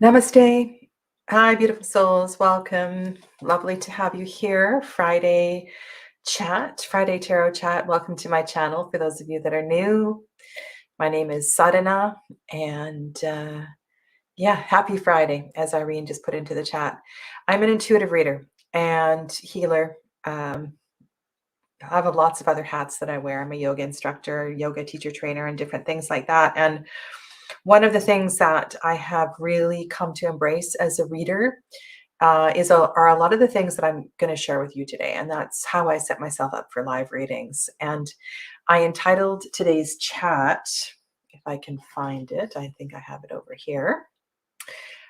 Namaste. Hi, beautiful souls. Welcome. Lovely to have you here. Friday Tarot Chat. Welcome to my channel. For those of you that are new, my name is Sadhana. And happy Friday, as Irene just put into the chat. I'm an intuitive reader and healer. I have lots of other hats that I wear. I'm a yoga instructor, yoga teacher, trainer, and different things like that. And one of the things that I have really come to embrace as a reader are a lot of the things that I'm going to share with you today. And that's how I set myself up for live readings. And I entitled today's chat, if I can find it, I think I have it over here,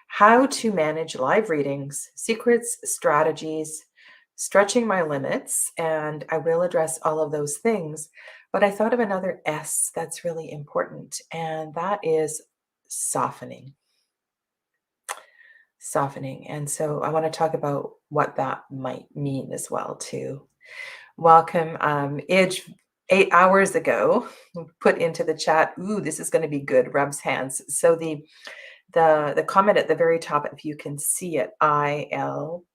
How to Manage Live Readings, Secrets, Strategies, Stretching My Limits. And I will address all of those things. But I thought of another S that's really important, and that is softening. Softening. And so I want to talk about what that might mean as well, too. Welcome. Idge, 8 hours ago, put into the chat, ooh, this is going to be good, rubs hands. So the comment at the very top, if you can see it, IL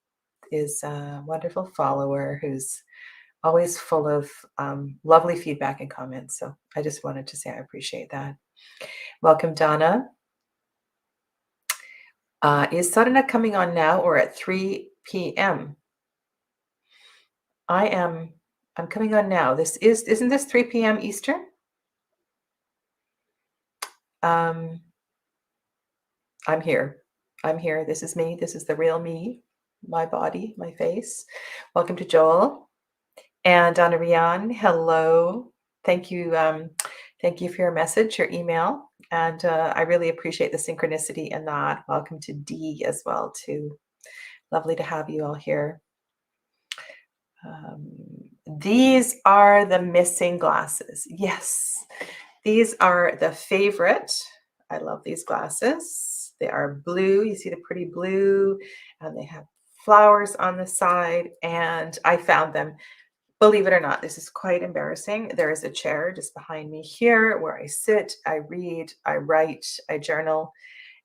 is a wonderful follower who's always full of lovely feedback and comments. So I just wanted to say I appreciate that. Welcome, Donna. Is Sadhana coming on now or at 3 p.m.? I'm coming on now. Isn't this 3 p.m. Eastern? I'm here. This is me. This is the real me, my body, my face. Welcome to Joel. And Donna Rian, hello. Thank you. Thank you for your message, your email. And I really appreciate the synchronicity in that. Welcome to Dee as well, too. Lovely to have you all here. These are the missing glasses. Yes, these are the favorite. I love these glasses. They are blue. You see the pretty blue, and they have flowers on the side. And I found them. Believe it or not, this is quite embarrassing. There is a chair just behind me here where I sit, I read, I write, I journal,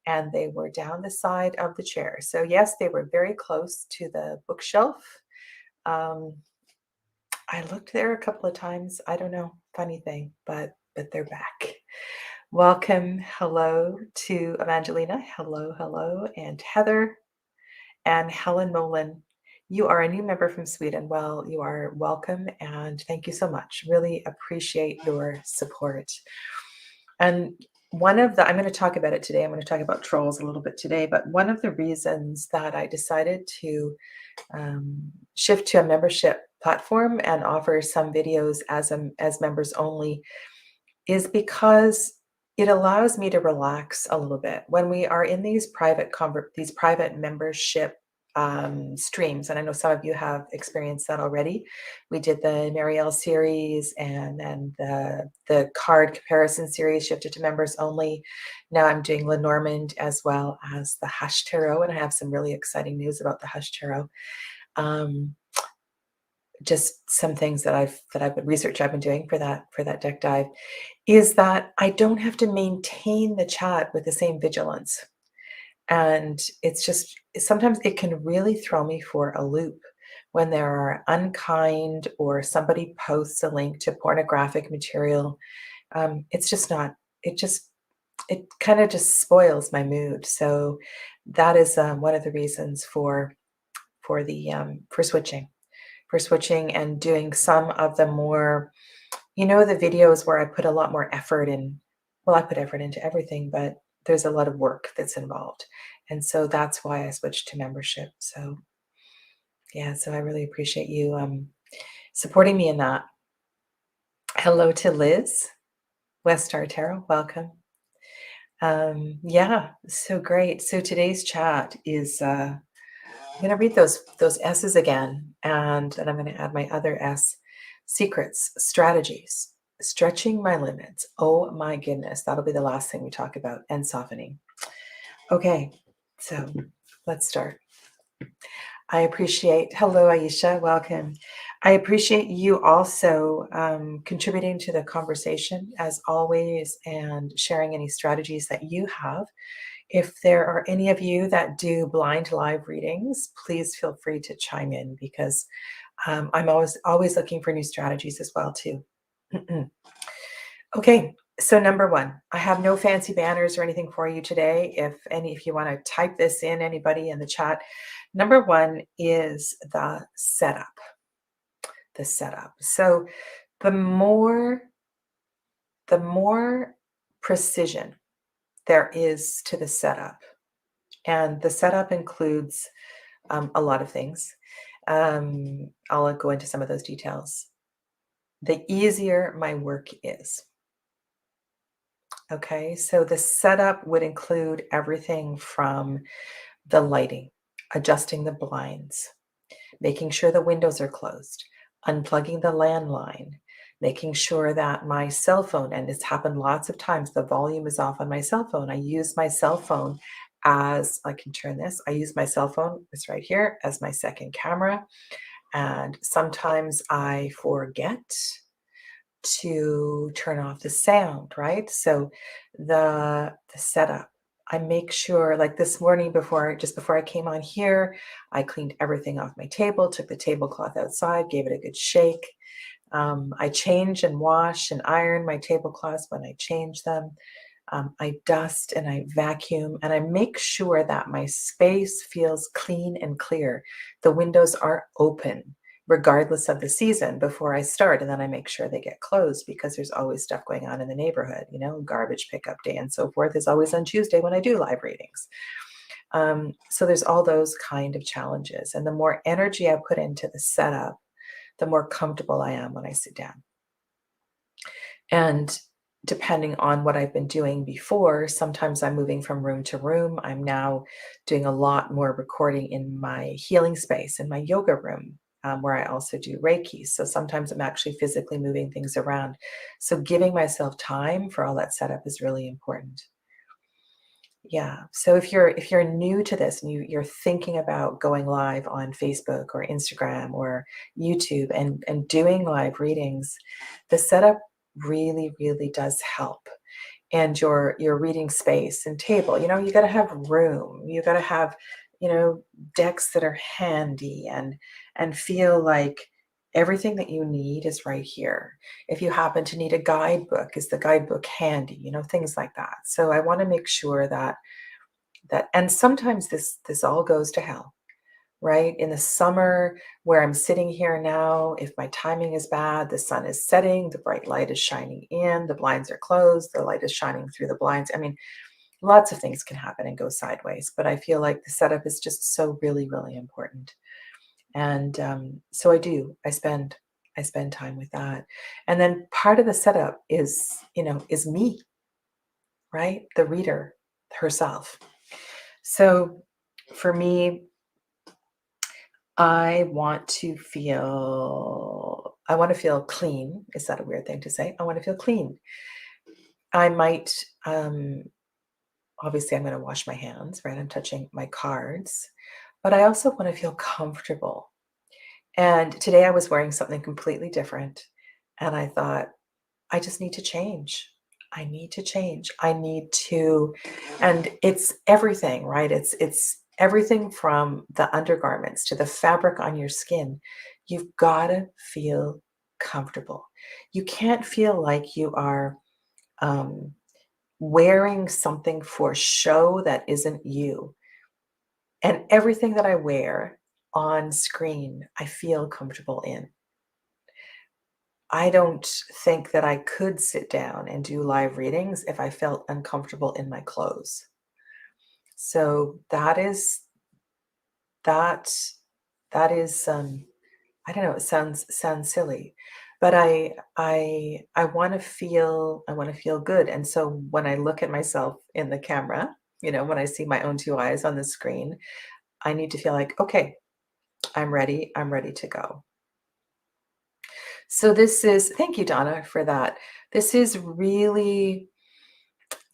and they were down the side of the chair. So yes, they were very close to the bookshelf. I looked there a couple of times. I don't know, funny thing, but they're back. Welcome, hello to Evangelina. Hello, and Heather and Helen Nolan. You are a new member from Sweden. Well, you are welcome and thank you so much. Really appreciate your support. And I'm going to talk about it today. I'm going to talk about trolls a little bit today, but one of the reasons that I decided to shift to a membership platform and offer some videos as members only is because it allows me to relax a little bit when we are in these private membership streams. And I know some of you have experienced that already. We did the Marielle series and then the card comparison series shifted to members only. Now I'm doing Lenormand as well as the Hush Tarot, and I have some really exciting news about the Hush Tarot. Just some things that I've research I've been doing for that deck dive is that I don't have to maintain the chat with the same vigilance. And it's just, sometimes it can really throw me for a loop when there are unkind or somebody posts a link to pornographic material. It's just not, it kind of just spoils my mood. So that is one of the reasons for switching and doing some of the more, the videos where I put a lot more effort in. Well, I put effort into everything, but there's a lot of work that's involved. And so that's why I switched to membership. So yeah, so I really appreciate you supporting me in that. Hello to Liz, West Star Tarot, welcome. Yeah, so great. So today's chat is, I'm going to read those S's again, and then I'm going to add my other S, secrets, strategies, stretching my limits. Oh my goodness, that'll be the last thing we talk about, and softening. Okay, so let's start. Hello, Aisha, welcome. I appreciate you also contributing to the conversation as always and sharing any strategies that you have If there are any of you that do blind live readings, please feel free to chime in, because I'm always looking for new strategies as well too. Okay, so number one, I have no fancy banners or anything for you today. If you want to type this in, anybody in the chat, number one is the setup. The setup. So the more precision there is to the setup, and the setup includes a lot of things. I'll go into some of those details. The easier my work is. Okay, so the setup would include everything from the lighting, adjusting the blinds, making sure the windows are closed, unplugging the landline, making sure that my cell phone, and it's happened lots of times, the volume is off on my cell phone. I use my cell phone as, I can turn this, I use my cell phone, it's right here, as my second camera. And sometimes I forget to turn off the sound, right? So the setup, I make sure, like this morning, just before I came on here, I cleaned everything off my table, took the tablecloth outside, gave it a good shake. I change and wash and iron my tablecloths when I change them. I dust and I vacuum, and I make sure that my space feels clean and clear. The windows are open regardless of the season before I start, and then I make sure they get closed, because there's always stuff going on in the neighborhood, garbage pickup day and so forth is always on Tuesday when I do live readings. So there's all those kind of challenges, and the more energy I put into the setup, the more comfortable I am when I sit down. And depending on what I've been doing before, sometimes I'm moving from room to room. I'm now doing a lot more recording in my healing space, in my yoga room, where I also do Reiki. So sometimes I'm actually physically moving things around. So giving myself time for all that setup is really important. Yeah. So if you're new to this and you're thinking about going live on Facebook or Instagram or YouTube and doing live readings, the setup really, really does help. And your reading space and table, you got to have room. You got to have, decks that are handy and feel like everything that you need is right here. If you happen to need a guidebook, is the guidebook handy? Things like that. So I want to make sure that and sometimes this all goes to hell, right? In the summer, where I'm sitting here now, if my timing is bad, the sun is setting, the bright light is shining in, the blinds are closed, the light is shining through the blinds. I mean, lots of things can happen and go sideways, but I feel like the setup is just so really, really important. And so I spend time with that. And then part of the setup is me, right? The reader herself. So for me, I want to feel clean. Is that a weird thing to say? I want to feel clean. I might, obviously, I'm going to wash my hands, right? I'm touching my cards, but I also want to feel comfortable. And today I was wearing something completely different. And I thought, I just need to change. I need to change. I need to, and it's everything, right? It's everything from the undergarments to the fabric on your skin. You've got to feel comfortable. You can't feel like you are um, wearing something for show that isn't you. And everything that I wear on screen, I feel comfortable in. I don't think that I could sit down and do live readings if I felt uncomfortable in my clothes. So that is I don't know, it sounds silly, but I want to feel good. And so when I look at myself in the camera, when I see my own two eyes on the screen, I need to feel like, okay, I'm ready to go. So thank you, Donna, for that. This is really,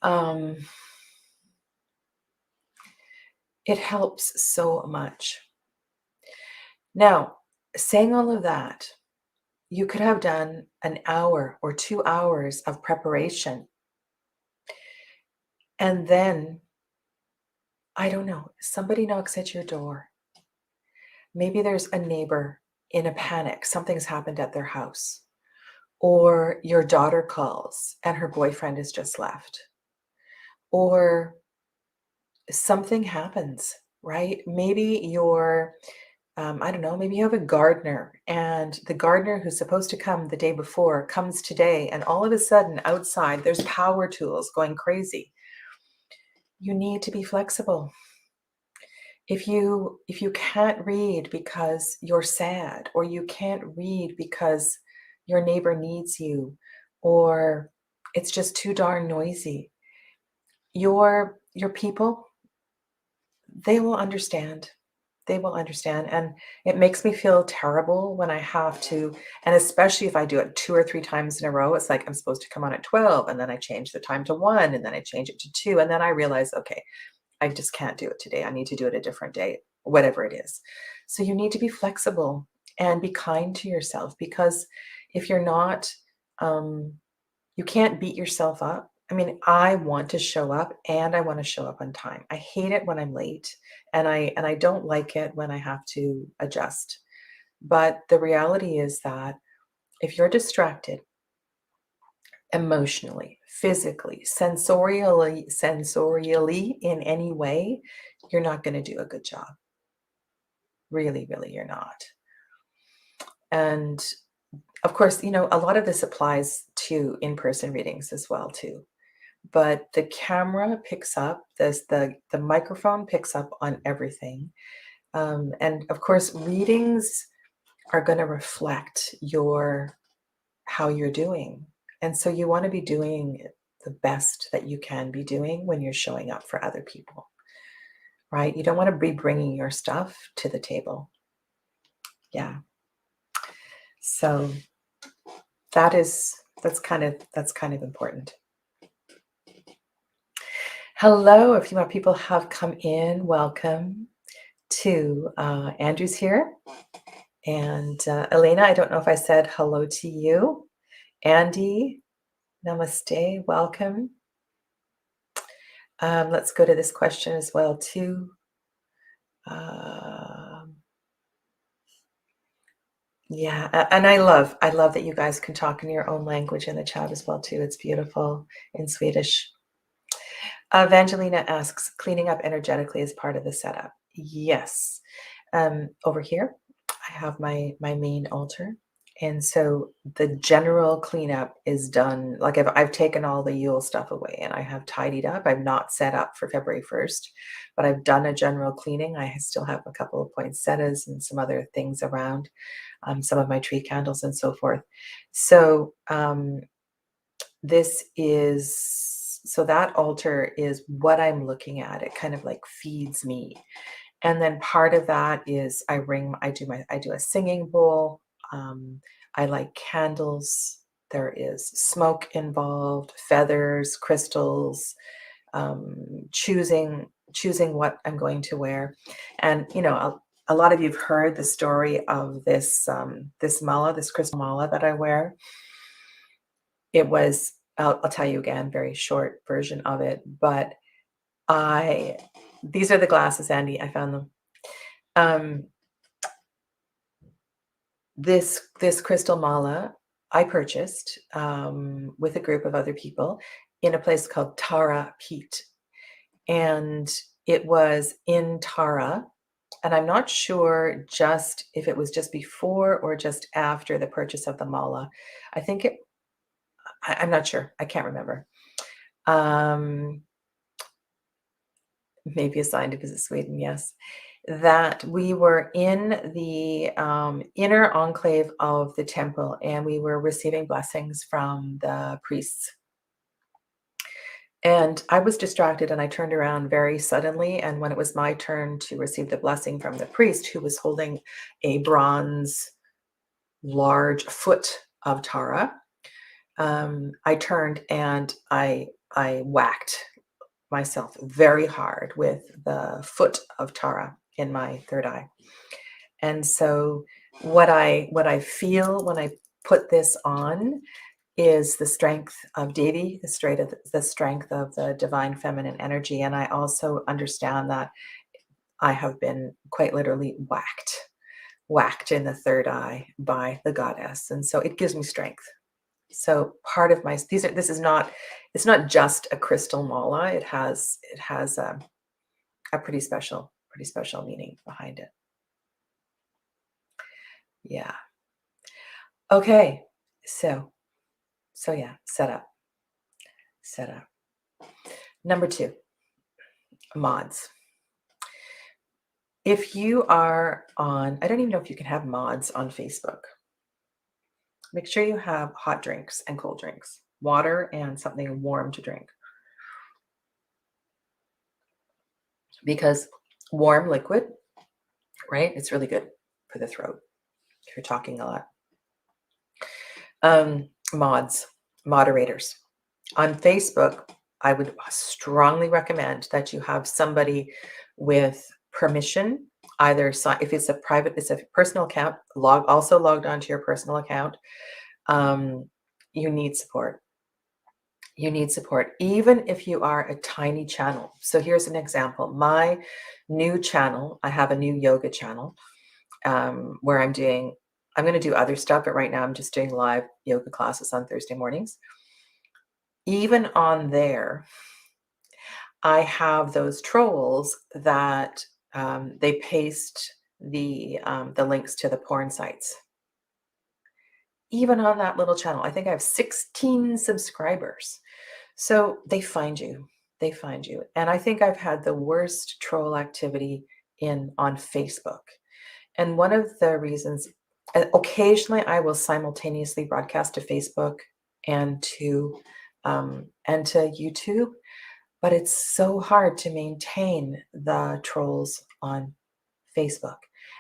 um, it helps so much. Now, saying all of that, you could have done an hour or 2 hours of preparation. And then I don't know, somebody knocks at your door. Maybe there's a neighbor in a panic. Something's happened at their house. Or your daughter calls and her boyfriend has just left. Or something happens, right? Maybe you're, I don't know, maybe you have a gardener and the gardener who's supposed to come the day before comes today, and all of a sudden outside there's power tools going crazy. You need to be flexible. If you can't read because you're sad, or you can't read because your neighbor needs you, or it's just too darn noisy, your people, they will understand. They will understand. And it makes me feel terrible when I have to, and especially if I do it 2 or 3 times in a row. It's like I'm supposed to come on at 12, and then I change the time to 1, and then I change it to 2, and then I realize, okay, I just can't do it today. I need to do it a different day, whatever it is. So you need to be flexible and be kind to yourself, because if you're not, um, you can't beat yourself up. I mean, I want to show up and I want to show up on time. I hate it when I'm late, and I don't like it when I have to adjust. But the reality is that if you're distracted emotionally, physically, sensorially in any way, you're not going to do a good job. Really, really, you're not. And of course, a lot of this applies to in-person readings as well too. But the camera picks up this, the microphone picks up on everything. And of course, readings are going to reflect how you're doing. And so you want to be doing the best that you can be doing when you're showing up for other people, right? You don't want to be bringing your stuff to the table. Yeah. So that's kind of important. Hello, a few more people have come in. Welcome to Andrew's here. And Elena, I don't know if I said hello to you. Andy, namaste, welcome. Let's go to this question as well too. Yeah, and I love that you guys can talk in your own language in the chat as well too. It's beautiful in Swedish. Evangelina asks, cleaning up energetically is part of the setup. Yes. Over here, I have my main altar. And so the general cleanup is done. Like I've taken all the Yule stuff away and I have tidied up. I'm not set up for February 1st, but I've done a general cleaning. I still have a couple of poinsettias and some other things around, some of my tree candles and so forth. So so that altar is what I'm looking at. It kind of like feeds me. And then part of that is I do a singing bowl. I light candles. There is smoke involved, feathers, crystals, choosing what I'm going to wear. And a lot of you've heard the story of this mala, this crystal mala that I wear. It was, I'll tell you again, very short version of it, but these are the glasses, Andy, I found them. This crystal mala I purchased with a group of other people in a place called Tara Peat. And it was in Tara. And I'm not sure just if it was just before or just after the purchase of the mala. I'm not sure. I can't remember. Maybe assigned to visit Sweden, yes. That we were in the inner enclave of the temple, and we were receiving blessings from the priests. And I was distracted, and I turned around very suddenly. And when it was my turn to receive the blessing from the priest, who was holding a bronze large foot of Tara, I turned and I whacked myself very hard with the foot of Tara in my third eye. And so what I feel when I put this on is the strength of Devi, the strength of the divine feminine energy. And I also understand that I have been quite literally whacked in the third eye by the goddess. And so it gives me strength. So part of my this is not, it's not just a crystal mala. It has a pretty special meaning behind it. Yeah. Okay. So yeah, set up. Number 2, mods. If you are on, I don't even know if you can have mods on Facebook. Make sure you have hot drinks and cold drinks, water and something warm to drink. Because warm liquid, right? It's really good for the throat if you're talking a lot. Moderators. On Facebook, I would strongly recommend that you have somebody with permission, either if it's a personal account, also logged onto your personal account. You need support. You need support, even if you are a tiny channel. So here's an example. My new channel, I have a new yoga channel where I'm going to do other stuff, but right now I'm just doing live yoga classes on Thursday mornings. Even on there, I have those trolls that they paste the links to the porn sites. Even on that little channel, I think I have 16 subscribers. So they find you. And I think I've had the worst troll activity on Facebook. And one of the reasons, occasionally I will simultaneously broadcast to Facebook and to YouTube, but it's so hard to maintain the trolls on Facebook.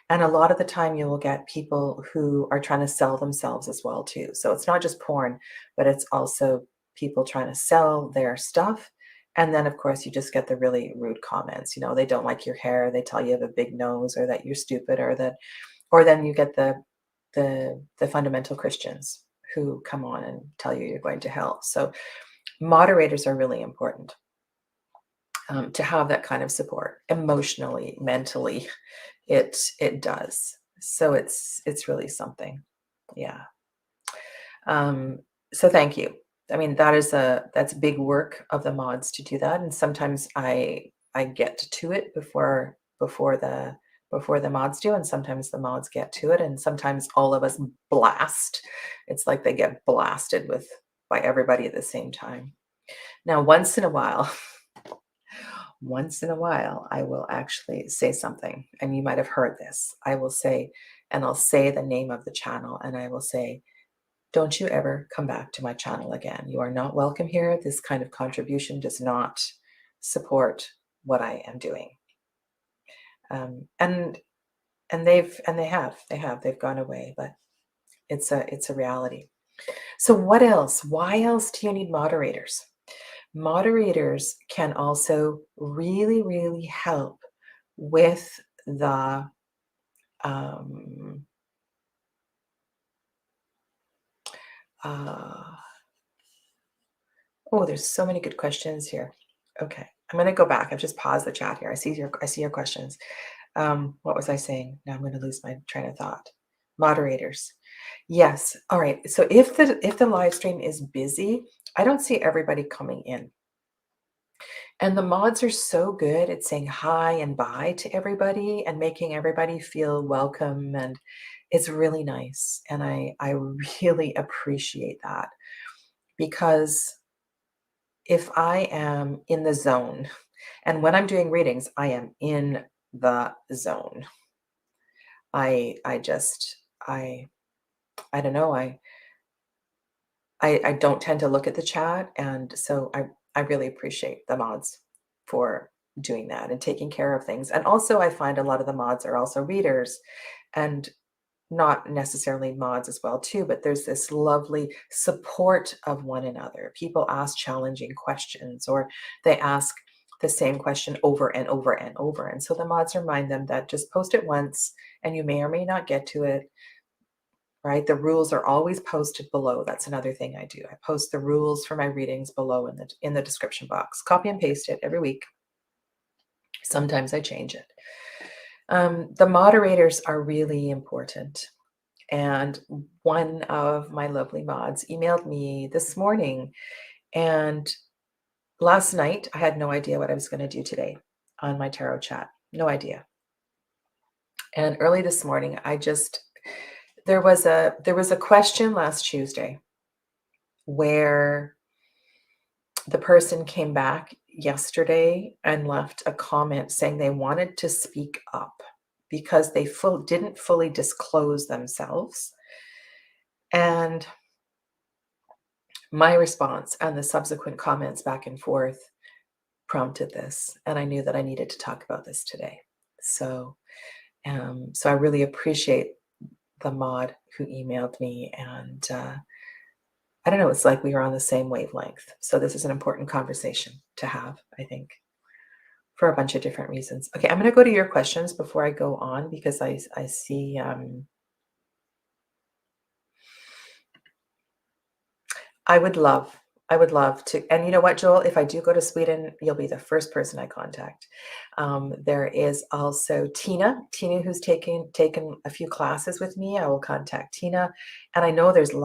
And a lot of the time you will get people who are trying to sell themselves as well too. So it's not just porn, but it's also people trying to sell their stuff. And then of course you just get the really rude comments. They don't like your hair, they tell you have a big nose, or that you're stupid, or then you get the fundamental Christians who come on and tell you you're going to hell. So moderators are really important. To have that kind of support emotionally, mentally, it does. So it's really something. Yeah. So thank you. I mean, that's big work of the mods to do that. And sometimes I get to it before the mods do, and sometimes the mods get to it, and sometimes all of us blast. It's like they get blasted by everybody at the same time. Now, once in a while, I will actually say something, and you might have heard this. I'll say the name of the channel, and I will say, don't you ever come back to my channel again. You are not welcome here. This kind of contribution does not support what I am doing. And they've gone away, but it's a reality. So what else? Why else do you need moderators? Moderators can also really, really help with the there's so many good questions here. Okay, I'm going to go back. I've just paused the chat here. I see your questions. What was I saying? Now I'm going to lose my train of thought. Moderators. Yes. All right. So if the live stream is busy, I don't see everybody coming in. And the mods are so good at saying hi and bye to everybody and making everybody feel welcome. And it's really nice. And I really appreciate that, because if I am in the zone, and when I'm doing readings, I am in the zone. I don't know. I don't tend to look at the chat. And so I really appreciate the mods for doing that and taking care of things. And also I find a lot of the mods are also readers, and not necessarily mods as well too, but there's this lovely support of one another. People ask challenging questions, or they ask the same question over and over and over. And so the mods remind them that just post it once and you may or may not get to it. right? The rules are always posted below. That's another thing I do. I post the rules for my readings below in the description box. Copy and paste it every week. Sometimes I change it. The moderators are really important. And one of my lovely mods emailed me this morning, and last night I had no idea what I was going to do today on my tarot chat. No idea. And early this morning, there was a question last Tuesday where the person came back yesterday and left a comment saying they wanted to speak up because they didn't fully disclose themselves. And my response and the subsequent comments back and forth prompted this, and I knew that I needed to talk about this today. So I really appreciate the mod who emailed me, and I don't know, it's like we are on the same wavelength. So this is an important conversation to have, I think, for a bunch of different reasons. Okay, I'm going to go to your questions before I go on, because I see I would love to. And you know what, Joel? If I do go to Sweden, you'll be the first person I contact. There is also Tina, who's taken a few classes with me. I will contact Tina, and I know there's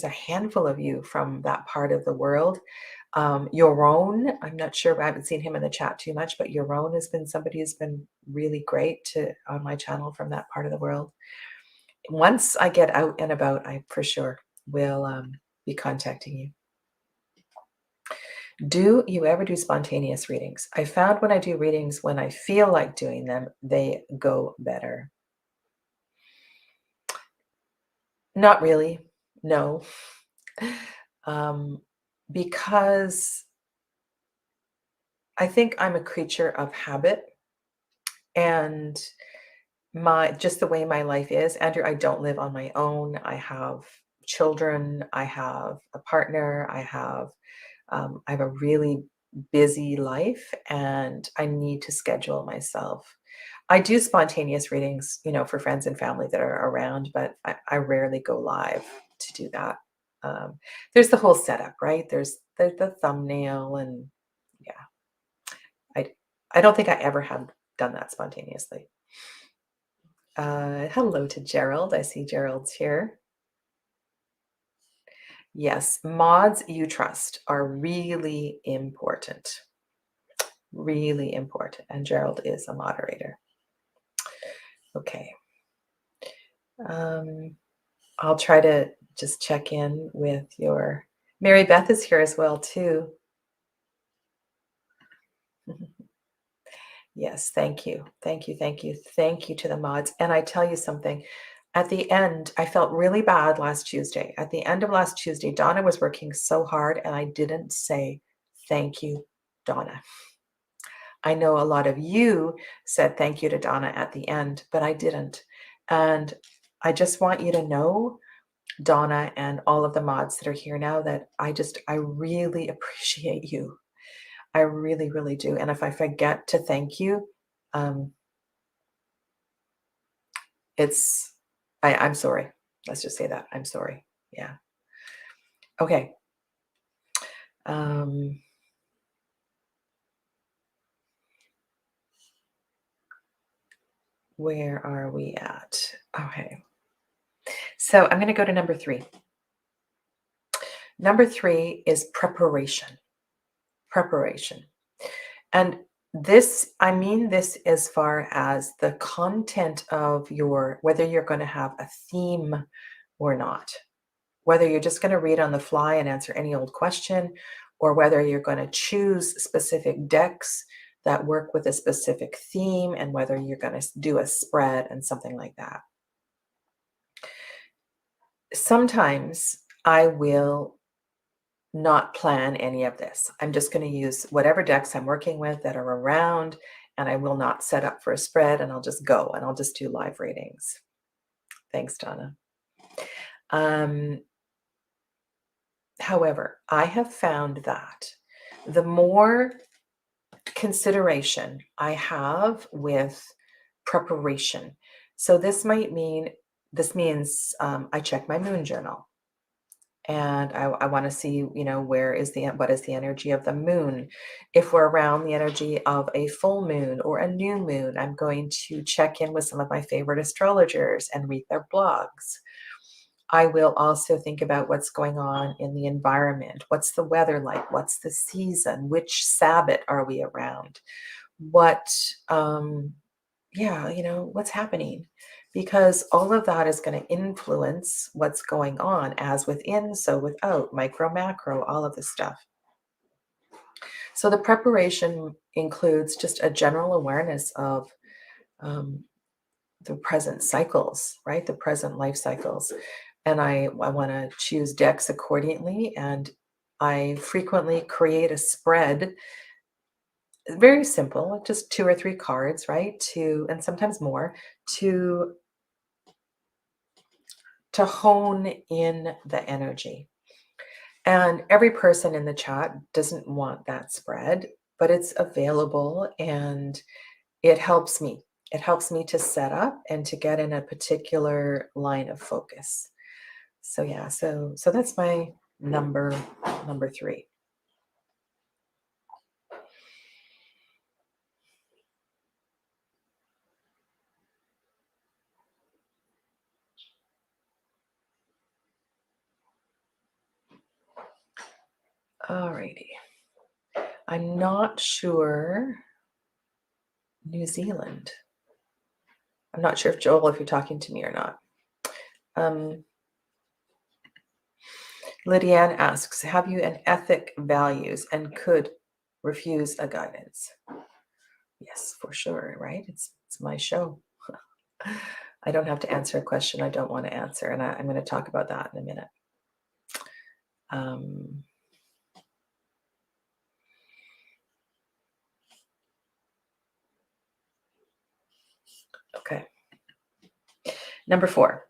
a handful of you from that part of the world. Yoron, I'm not sure. I haven't seen him in the chat too much, but Yoron has been somebody who's been really great on my channel from that part of the world. Once I get out and about, I for sure will be contacting you. Do you ever do spontaneous readings? I found when I do readings, when I feel like doing them, they go better. Not really, no. Because I think I'm a creature of habit, and just the way my life is. Andrew, I don't live on my own. I have children, I have a partner, I have a really busy life, and I need to schedule myself. I do spontaneous readings, for friends and family that are around, but I rarely go live to do that. There's the whole setup, right? There's the thumbnail, and yeah, I don't think I ever have done that spontaneously. Hello to Gerald. I see Gerald's here. Yes, mods you trust are really important. Really important. And Gerald is a moderator. Okay. I'll try to just check in with your... Mary Beth is here as well, too. Yes, thank you. Thank you, thank you. Thank you to the mods. And I tell you something, at the end, I felt really bad last Tuesday. At the end of last Tuesday, Donna was working so hard, and I didn't say thank you, Donna. I know a lot of you said thank you to Donna at the end, but I didn't. And I just want you to know, Donna and all of the mods that are here now, that I really appreciate you. I really, really do. And if I forget to thank you, I'm sorry. Let's just say that. I'm sorry. Yeah. Okay. Where are we at? Okay. So I'm going to go to number 3. Number 3 is preparation. Preparation. And I mean this as far as the content of whether you're going to have a theme or not, whether you're just going to read on the fly and answer any old question, or whether you're going to choose specific decks that work with a specific theme, and whether you're going to do a spread and something like that. Sometimes I will not plan any of this. I'm just going to use whatever decks I'm working with that are around, and I will not set up for a spread, and I'll just go and I'll just do live readings. Thanks, Donna. However, I have found that the more consideration I have with preparation, so this might mean this means I check my moon journal. And I want to see, what is the energy of the moon? If we're around the energy of a full moon or a new moon, I'm going to check in with some of my favorite astrologers and read their blogs. I will also think about what's going on in the environment. What's the weather like? What's the season? Which Sabbath are we around? What, what's happening? Because all of that is going to influence what's going on, as within, so without, micro, macro, all of this stuff. So the preparation includes just a general awareness of the present cycles, right? The present life cycles. And I want to choose decks accordingly. And I frequently create a spread, very simple, just 2 or 3 cards, right? And sometimes more, to hone in the energy. And every person in the chat doesn't want that spread, but it's available and it helps me. It helps me to set up and to get in a particular line of focus. So yeah, so that's my number 3. Alrighty. I'm not sure. New Zealand. I'm not sure if Joel, if you're talking to me or not. Lydianne asks, have you an ethic, values, and could refuse a guidance? Yes, for sure, right? It's my show. I don't have to answer a question I don't want to answer, and I'm going to talk about that in a minute. Okay. Number 4.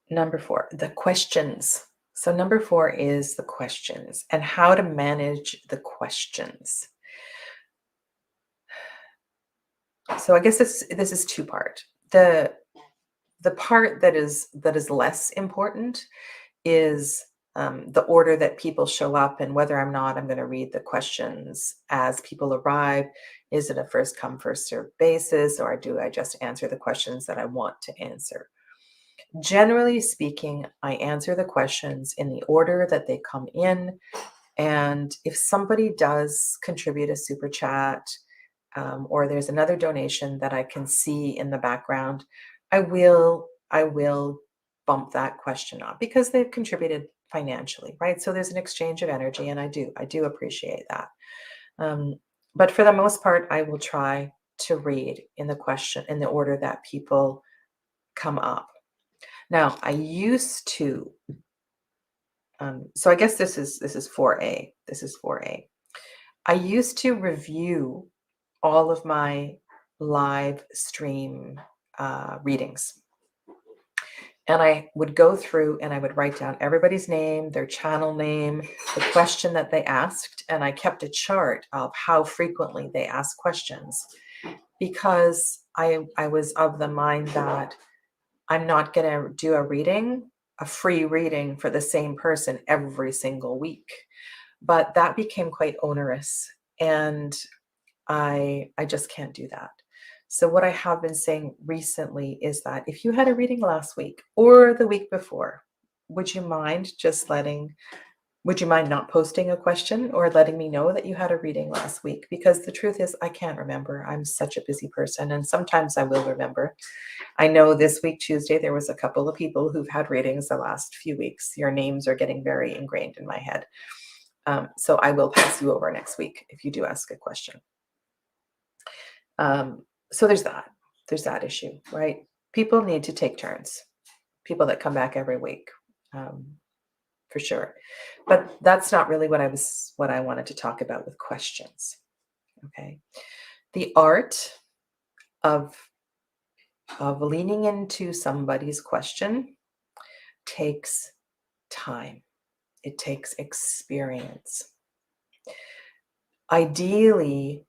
The questions. So number 4 is the questions and how to manage the questions. So I guess this is 2-part. The part that is less important is the order that people show up and whether or not I'm going to read the questions as people arrive. Is it a first come, first served basis, or do I just answer the questions that I want to answer? Generally speaking, I answer the questions in the order that they come in. And if somebody does contribute a super chat, or there's another donation that I can see in the background, I will bump that question up because they've contributed financially, right? So there's an exchange of energy, and I do appreciate that. But for the most part, I will try to read in the order that people come up. Now, I used to. So I guess this is 4A. This is 4A. I used to review all of my live stream readings. And I would go through and I would write down everybody's name, their channel name, the question that they asked. And I kept a chart of how frequently they asked questions, because I was of the mind that I'm not going to do a free reading for the same person every single week. But that became quite onerous. And I just can't do that. So what I have been saying recently is that if you had a reading last week or the week before, would you mind not posting a question or letting me know that you had a reading last week? Because the truth is, I can't remember. I'm such a busy person, and sometimes I will remember. I know this week, Tuesday, there was a couple of people who've had readings the last few weeks. Your names are getting very ingrained in my head. So I will pass you over next week if you do ask a question. So there's that issue, right? People need to take turns. People that come back every week, for sure. But that's not really what I wanted to talk about with questions. Okay. The art of leaning into somebody's question takes time. It takes experience. Ideally,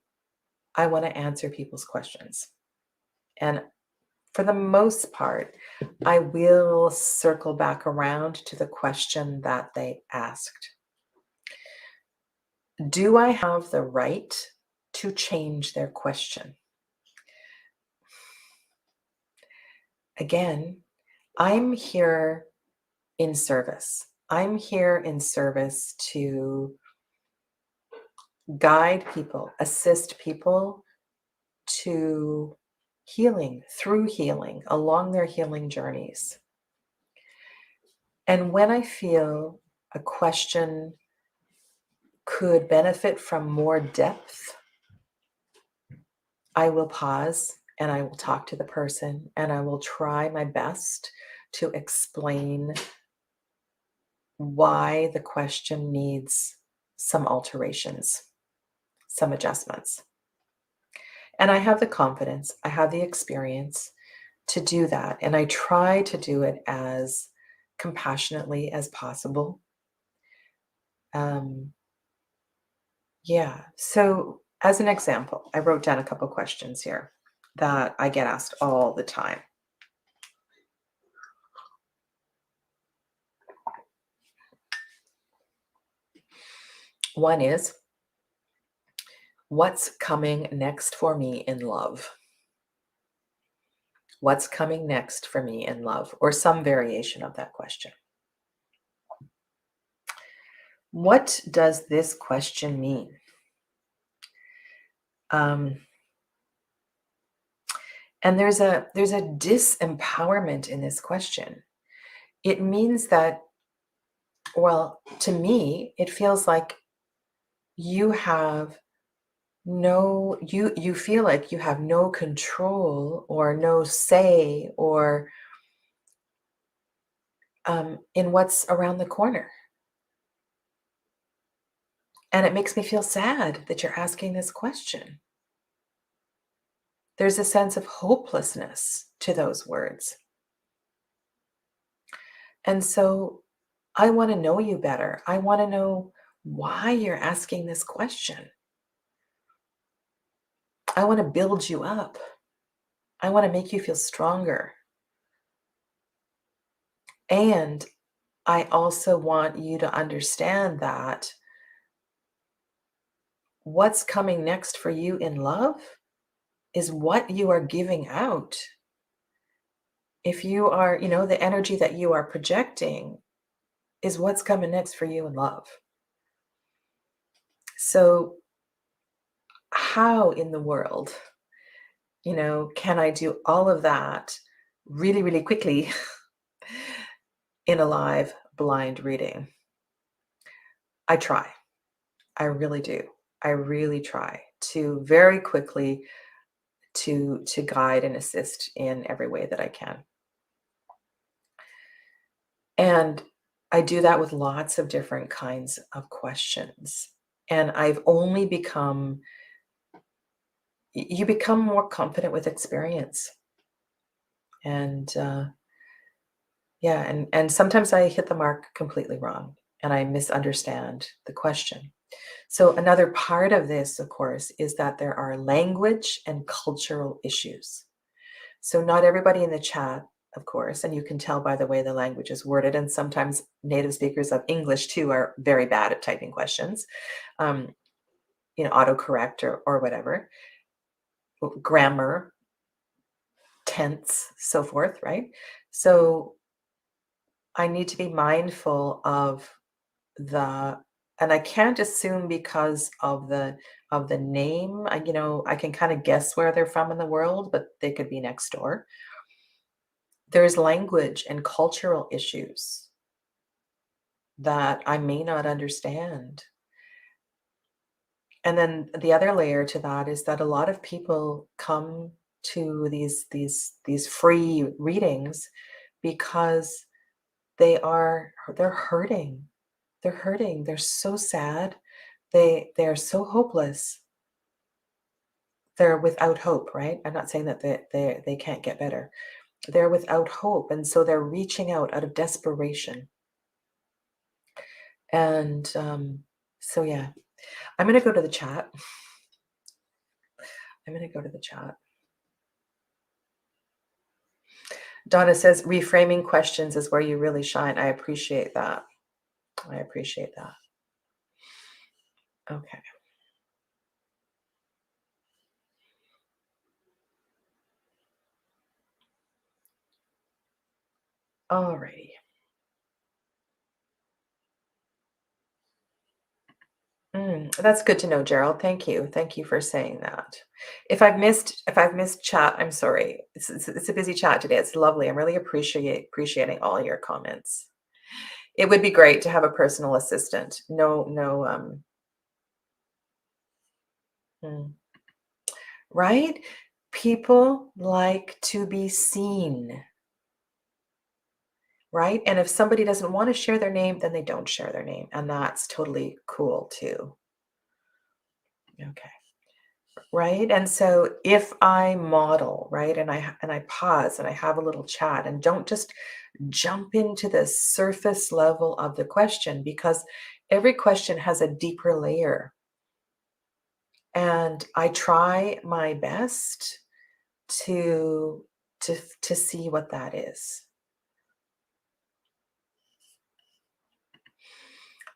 I want to answer people's questions. And for the most part, I will circle back around to the question that they asked. Do I have the right to change their question? Again, I'm here in service. I'm here in service to guide people, assist people to healing, through healing, along their healing journeys. And when I feel a question could benefit from more depth, I will pause and I will talk to the person and I will try my best to explain why the question needs some alterations, some adjustments. And I have the confidence, I have the experience to do that. And I try to do it as compassionately as possible. Yeah. So, as an example, I wrote down a couple questions here that I get asked all the time. One is, what's coming next for me in love? What's coming next for me in love? Or some variation of that question. What does this question mean? And there's a disempowerment in this question. It means that, well, to me, it feels like you have you feel like you have no control or no say or in what's around the corner. And it makes me feel sad that you're asking this question. There's a sense of hopelessness to those words. And so I want to know you better. I want to know why you're asking this question. I want to build you up. I want to make you feel stronger. And I also want you to understand that what's coming next for you in love is what you are giving out. If you are, the energy that you are projecting is what's coming next for you in love. So, how in the world, can I do all of that really, really quickly in a live blind reading? I try. I really do. I really try to very quickly to guide and assist in every way that I can. And I do that with lots of different kinds of questions. And I've only you become more confident with experience. And yeah, and sometimes I hit the mark completely wrong and I misunderstand the question. So another part of this, of course, is that there are language and cultural issues. So not everybody in the chat, of course, and you can tell by the way the language is worded, and sometimes native speakers of English too are very bad at typing questions, autocorrect or whatever, grammar, tense, so forth, right? So I need to be mindful of and I can't assume because of the name. I can kind of guess where they're from in the world, but they could be next door. There's language and cultural issues that I may not understand. And then the other layer to that is that a lot of people come to these free readings because they're hurting. They're hurting. They're so sad. They're so hopeless. They're without hope, right? I'm not saying that they can't get better. They're without hope. And so they're reaching out of desperation. And so, yeah, I'm going to go to the chat. I'm going to go to the chat. Donna says, reframing questions is where you really shine. I appreciate that. I appreciate that. Okay. Alrighty. That's good to know, Gerald. Thank you. Thank you for saying that. If I've missed chat, I'm sorry. It's a busy chat today. It's lovely. I'm really appreciating all your comments. It would be great to have a personal assistant. No, no, mm, right? People like to be seen, right? And if somebody doesn't want to share their name, then they don't share their name, and that's totally cool too. Okay. Right? And so if I model, right, and I pause and I have a little chat and don't just jump into the surface level of the question, because every question has a deeper layer, and I try my best to to see what that is.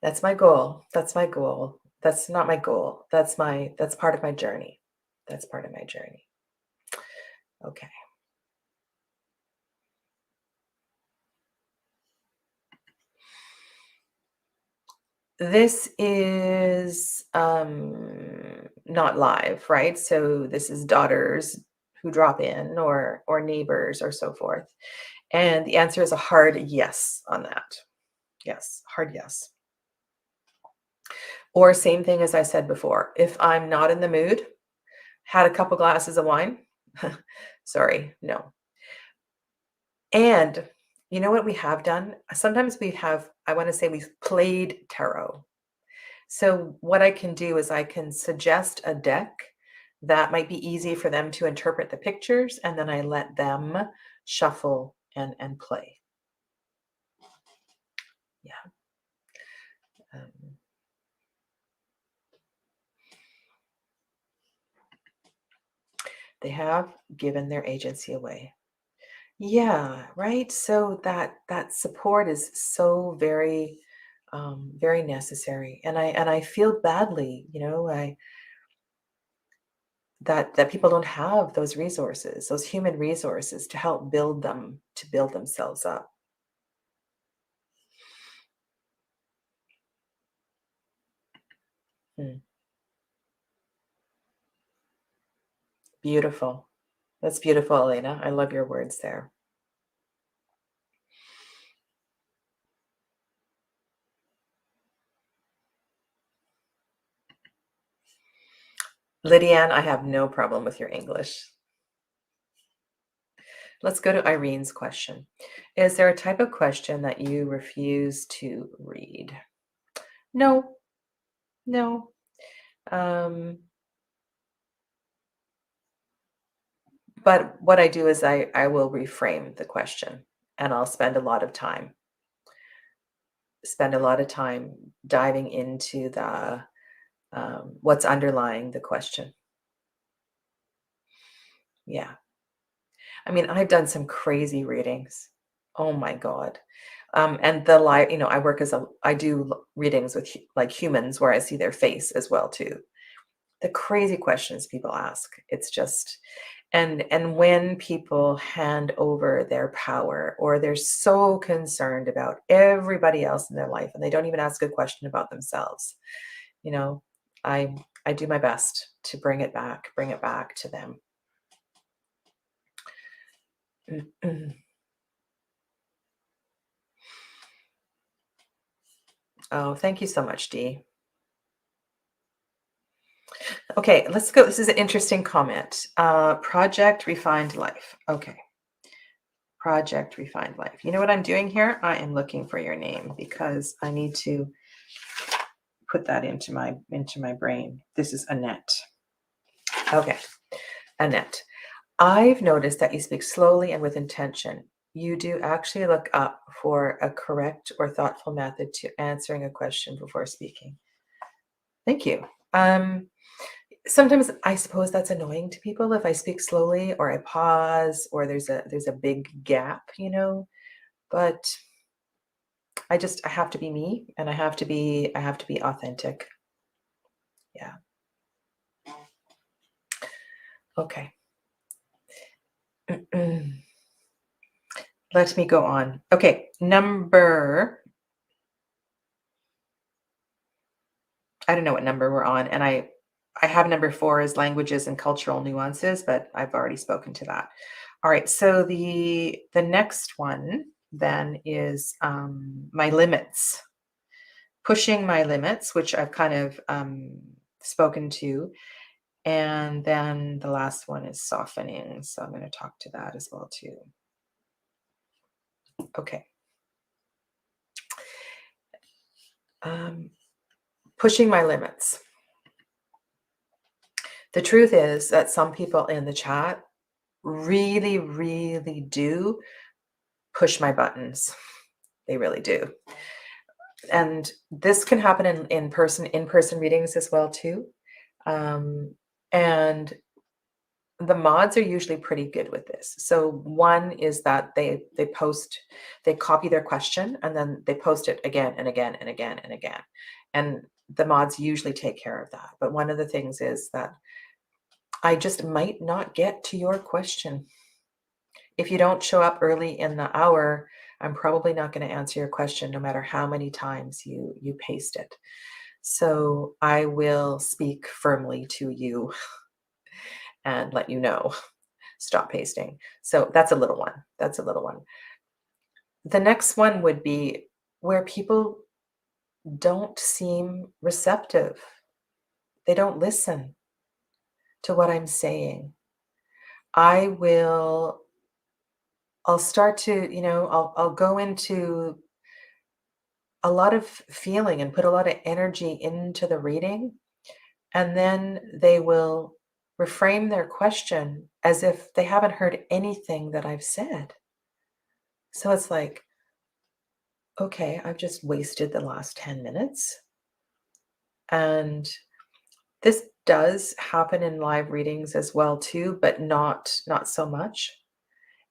That's my goal. That's my goal. That's not my goal. That's part of my journey. That's part of my journey. Okay. This is not live, right? So this is daughters who drop in, or neighbors or so forth. And the answer is a hard yes on that. Yes, hard yes. Or same thing as I said before. If I'm not in the mood, had a couple glasses of wine, sorry, no. And you know what we have done? Sometimes we have, I want to say we've played tarot. So what I can do is I can suggest a deck that might be easy for them to interpret the pictures, and then I let them shuffle and play. Yeah. Um, they have given their agency away. Yeah, right. So that support is so very very necessary. And I feel badly, I that people don't have those resources, those human resources to help build them, to build themselves up. Hmm. Beautiful. That's beautiful, Elena. I love your words there. Lydiane, I have no problem with your English. Let's go to Irene's question. Is there a type of question that you refuse to read? No, no. Um, but what I do is I will reframe the question, and I'll spend a lot of time diving into the what's underlying the question. Yeah. I mean, I've done some crazy readings. Oh my God. And I do readings with like humans where I see their face as well too. The crazy questions people ask. It's just, and when people hand over their power, or they're so concerned about everybody else in their life and they don't even ask a question about themselves, you know, I do my best to bring it back to them. Oh, thank you so much, Dee. Okay, let's go. This is an interesting comment. Project Refined Life. Okay. Project Refined Life. You know what I'm doing here? I am looking for your name because I need to put that into my brain. This is Annette. Okay. Annette. I've noticed that you speak slowly and with intention. You do actually look up for a correct or thoughtful method to answering a question before speaking. Thank you. sometimes I suppose that's annoying to people if I speak slowly or I pause or there's a big gap, but I have to be me and I have to be authentic. Yeah. Okay. Let me go on. Okay, I don't know what number we're on, and I have number 4 as languages and cultural nuances, but I've already spoken to that. All right, so the next one then is my limits, pushing my limits, which I've kind of spoken to, and then the last one is softening. So I'm going to talk to that as well too. Okay. Um, Pushing my limits. The truth is that some people in the chat really, really do push my buttons. They really do. And this can happen in person readings as well too. And the mods are usually pretty good with this. So one is that they copy their question and then they post it again and again and again and again. And the mods usually take care of that. But one of the things is that I just might not get to your question. If you don't show up early in the hour, I'm probably not going to answer your question no matter how many times you paste it. So I will speak firmly to you and let you know, stop pasting. So that's a little one. That's a little one. The next one would be where people don't seem receptive. They don't listen to what I'm saying. I will I'll start to, I'll go into a lot of feeling and put a lot of energy into the reading, and then they will reframe their question as if they haven't heard anything that I've said. So it's like, okay, I've just wasted the last 10 minutes. And this does happen in live readings as well too, but not so much.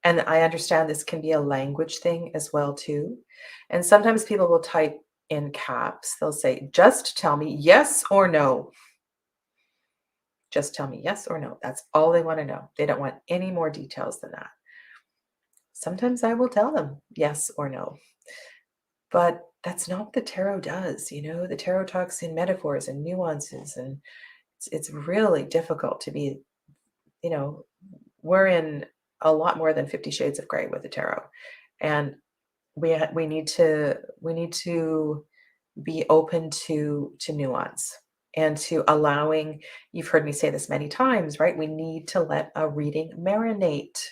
And I understand this can be a language thing as well too. And sometimes people will type in caps. They'll say, "Just tell me yes or no. Just tell me yes or no." That's all they want to know. They don't want any more details than that. Sometimes I will tell them yes or no. But that's not what the tarot does. The tarot talks in metaphors and nuances, and it's really difficult to be, you know, we're in a lot more than 50 shades of gray with the tarot. And we need to be open to nuance and to allowing, you've heard me say this many times, right? We need to let a reading marinate.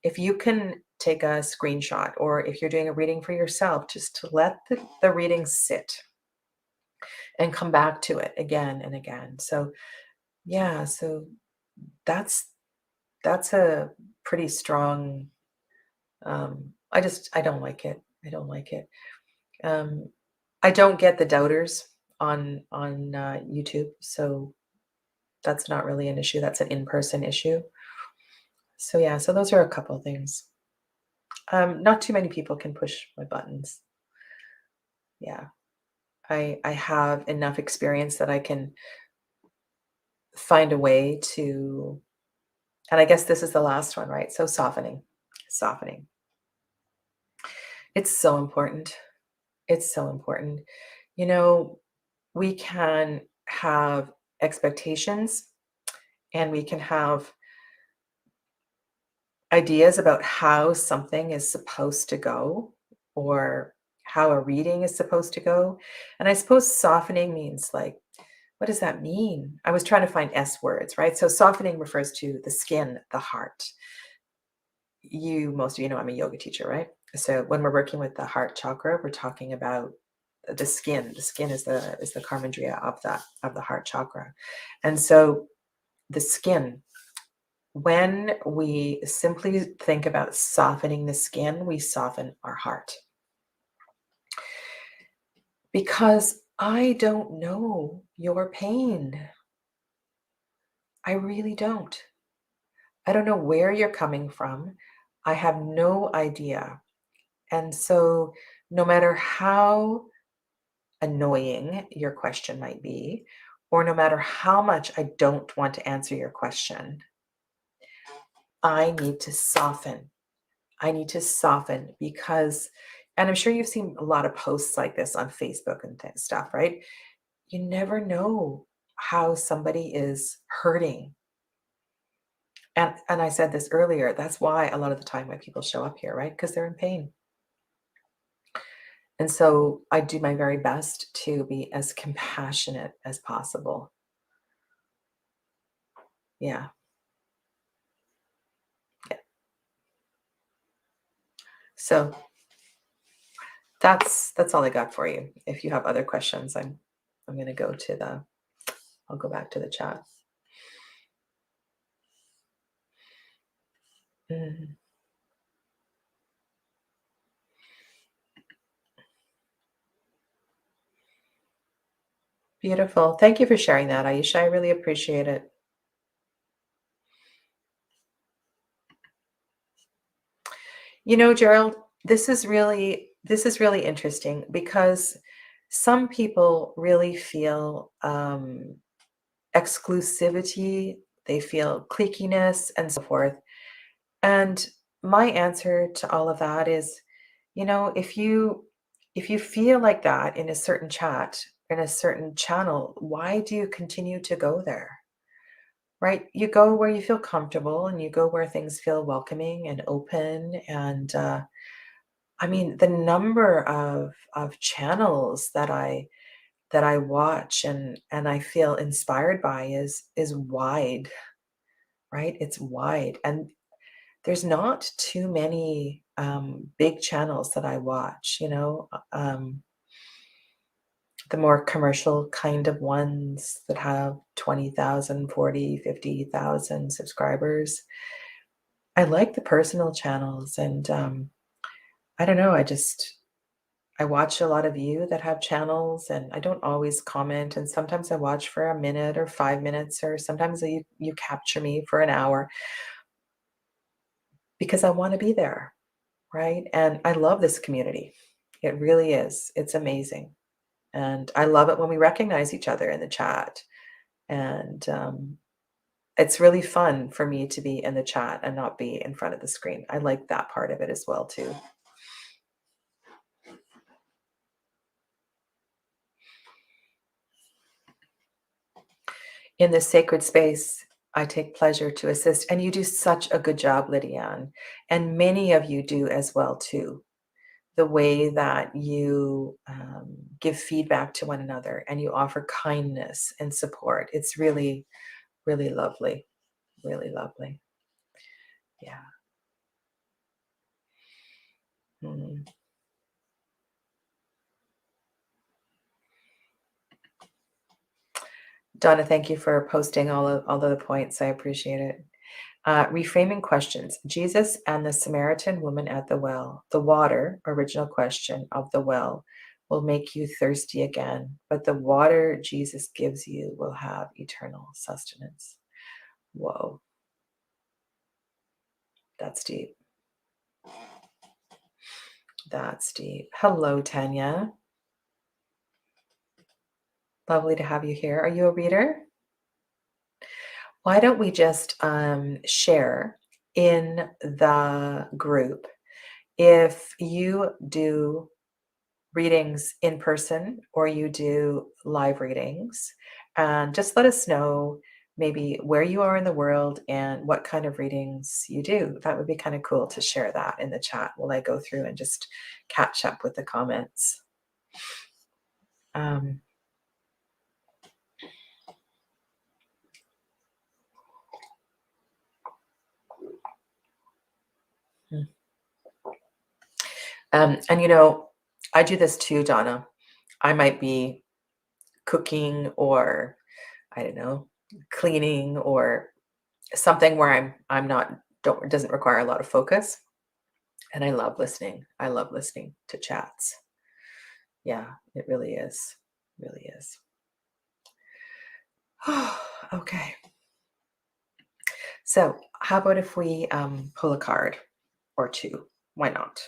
If you can take a screenshot, or if you're doing a reading for yourself, just to let the reading sit and come back to it again and again. So yeah, so that's that's a pretty strong, I don't like it. I don't like it. Um, I don't get the doubters on YouTube, so that's not really an issue. That's an in-person issue. So yeah, so those are a couple things. Not too many people can push my buttons. Yeah, I have enough experience that I can find a way to, and I guess this is the last one, right? So softening, softening. It's so important. It's so important. You know, we can have expectations and we can have ideas about how something is supposed to go, or how a reading is supposed to go. And I suppose softening means, like, what does that mean? I was trying to find S words, right? So softening refers to the skin, the heart. Most of you know I'm a yoga teacher, right? So when we're working with the heart chakra, we're talking about the skin. The skin is the karmandriya of the heart chakra. And so the skin, when we simply think about softening the skin, we soften our heart. Because I don't know your pain. I really don't. I don't know where you're coming from. I have no idea. And so, no matter how annoying your question might be, or no matter how much I don't want to answer your question, I need to soften. I need to soften because, and I'm sure you've seen a lot of posts like this on Facebook and stuff, right? You never know how somebody is hurting. And I said this earlier, that's why a lot of the time when people show up here, right? Because they're in pain. And so I do my very best to be as compassionate as possible. Yeah. Yeah. So that's all I got for you. If you have other questions, I'm going to go to I'll go back to the chat. Mhm. Beautiful. Thank you for sharing that, Aisha. I really appreciate it. You know, Gerald, this is really interesting because some people really feel exclusivity, they feel cliquiness and so forth. And my answer to all of that is, if you feel like that in a certain chat, in a certain channel, why do you continue to go there? Right? You go where you feel comfortable and you go where things feel welcoming and open. And I mean, the number of channels that I watch and I feel inspired by is wide, right? It's wide. And there's not too many big channels that I watch, the more commercial kind of ones that have 20,000, 40, 50,000 subscribers. I like the personal channels and I don't know, I watch a lot of you that have channels and I don't always comment and sometimes I watch for a minute or 5 minutes or sometimes you capture me for an hour because I want to be there, right? And I love this community. It really is. It's amazing. And I love it when we recognize each other in the chat. And it's really fun for me to be in the chat and not be in front of the screen. I like that part of it as well too. In this sacred space, I take pleasure to assist. And you do such a good job, Lydiane. And many of you do as well too. The way that you give feedback to one another and you offer kindness and support. It's really, really lovely. Really lovely. Yeah. Mm. Donna, thank you for posting all of the points. I appreciate it. Reframing questions. Jesus and the Samaritan woman at the well. The water, original question of the well, will make you thirsty again, but the water Jesus gives you will have eternal sustenance. Whoa, that's deep. That's deep. Hello, Tanya. Lovely to have you here. Are you a reader? Why don't we just share in the group if you do readings in person or you do live readings, and just let us know maybe where you are in the world and what kind of readings you do. That would be kind of cool to share that in the chat while I go through and just catch up with the comments. Um, hmm. And I do this too, Donna. I might be cooking or I don't know, cleaning or something where I'm not don't it doesn't require a lot of focus. And I love listening. I love listening to chats. Yeah, it really is. Really is. Okay. So how about if we pull a card or two? Why not?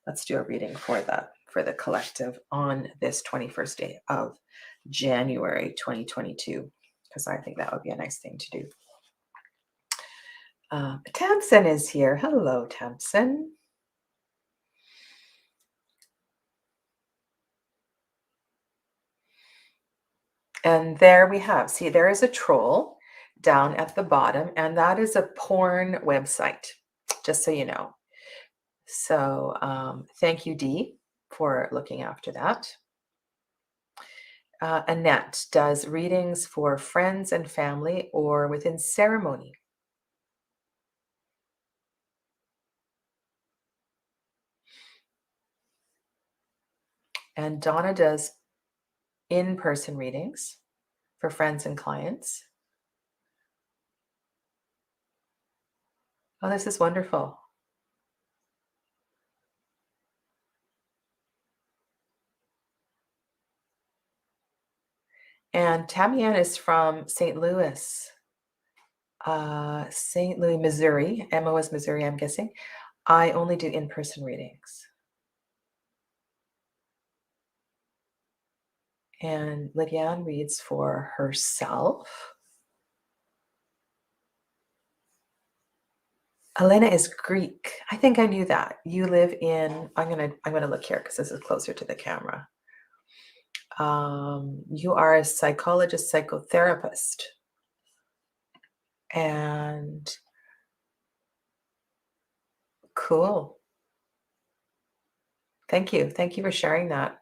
Let's do a reading for the collective on this 21st day of January 2022, because I think that would be a nice thing to do. Tamsin is here. Hello, Tamsin. And there we have, see, there is a troll down at the bottom, and that is a porn website, just so you know. So thank you, Dee, for looking after that. Annette does readings for friends and family or within ceremony. And Donna does in-person readings for friends and clients. Oh, this is wonderful. And Tamianne is from St. Louis, Missouri. Emma is Missouri, I'm guessing. I only do in-person readings. And Lydiane reads for herself. Elena is Greek. I think I knew that. You live in, I'm gonna look here because this is closer to the camera. You are a psychologist, psychotherapist. And cool. Thank you. Thank you for sharing that.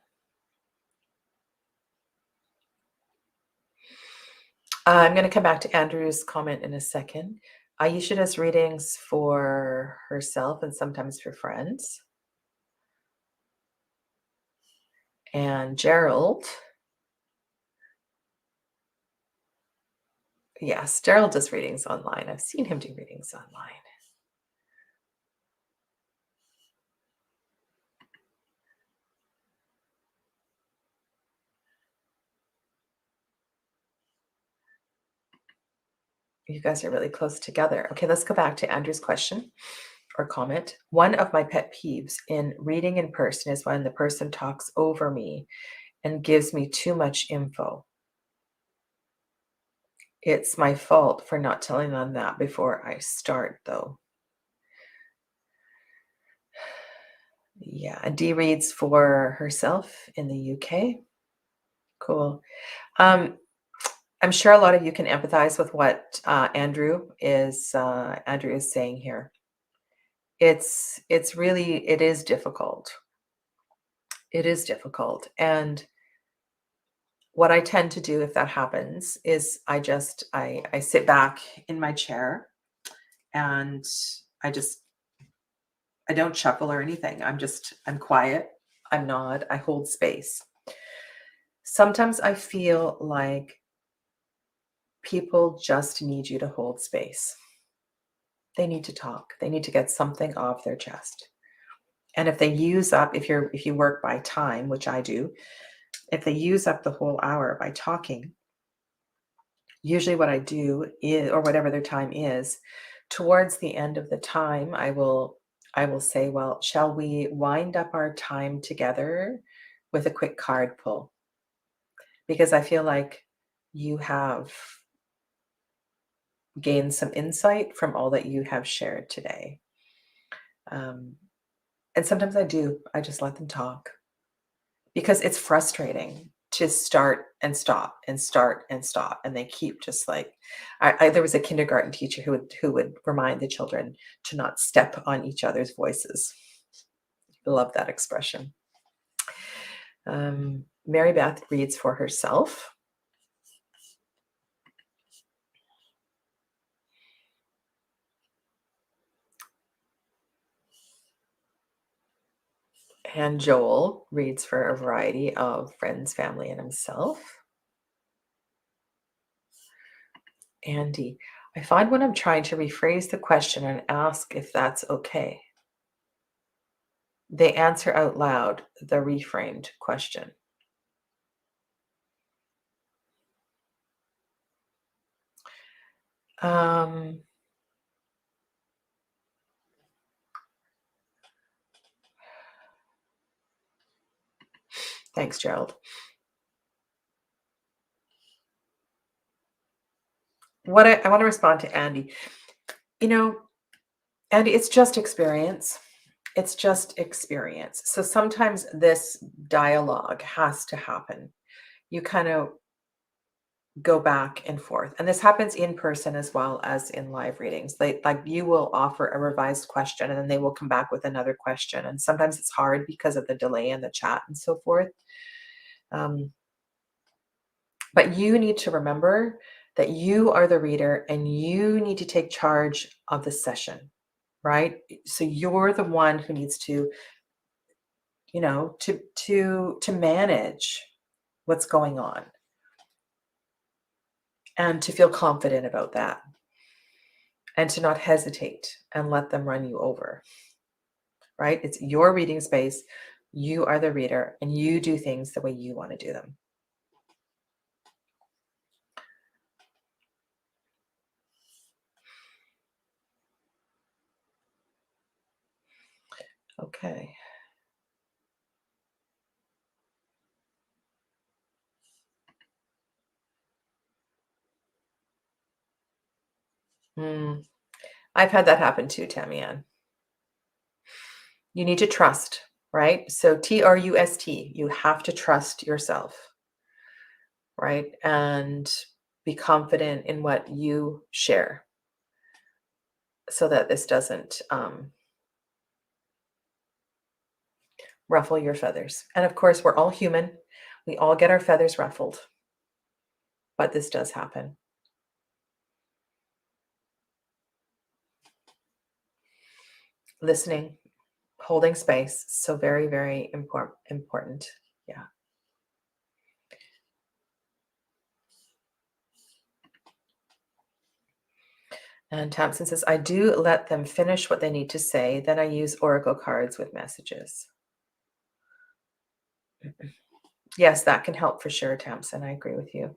I'm going to come back to Andrew's comment in a second. Aisha does readings for herself and sometimes for friends. And Gerald, yes, Gerald does readings online. I've seen him do readings online. You guys are really close together. Okay, let's go back to Andrew's question or comment. One of my pet peeves in reading in person is when the person talks over me and gives me too much info. It's my fault for not telling them that before I start, though. Yeah, Dee reads for herself in the UK. Cool. I'm sure a lot of you can empathize with what Andrew is saying here. It's really, it is difficult. It is difficult. And what I tend to do if that happens is I sit back in my chair and I don't chuckle or anything. I'm quiet. I'm not. I hold space. Sometimes I feel like people just need you to hold space. They need to talk. They need to get something off their chest. And if they use up, if you work by time, which I do, if they use up the whole hour by talking, usually what I do is, or whatever their time is, towards the end of the time, I will say, well, shall we wind up our time together with a quick card pull? Because I feel like you have gained some insight from all that you have shared today. And sometimes I just let them talk because it's frustrating to start and stop and start and stop. And they keep just like, there was a kindergarten teacher who would remind the children to not step on each other's voices. I love that expression. Mary Beth reads for herself. And Joel reads for a variety of friends, family, and himself. Andy, I find when I'm trying to rephrase the question and ask if that's okay, they answer out loud the reframed question. Thanks, Gerald. What I want to respond to Andy. You know, Andy, it's just experience. It's just experience. So sometimes this dialogue has to happen. You kind of go back and forth. And this happens in person as well as in live readings. Like you will offer a revised question and then they will come back with another question. And sometimes it's hard because of the delay in the chat and so forth. But you need to remember that you are the reader and you need to take charge of the session, right? So you're the one who needs to, to manage what's going on and to feel confident about that and to not hesitate and let them run you over, right? It's your reading space. You are the reader and you do things the way you want to do them. Okay. I've had that happen too, Tamianne. You need to trust, right? So trust, you have to trust yourself, right? And be confident in what you share so that this doesn't ruffle your feathers. And of course, we're all human. We all get our feathers ruffled, but this does happen. Listening, holding space. So very, very important. Yeah. And Thompson says, I do let them finish what they need to say. Then I use oracle cards with messages. Yes, that can help for sure, Thompson. I agree with you.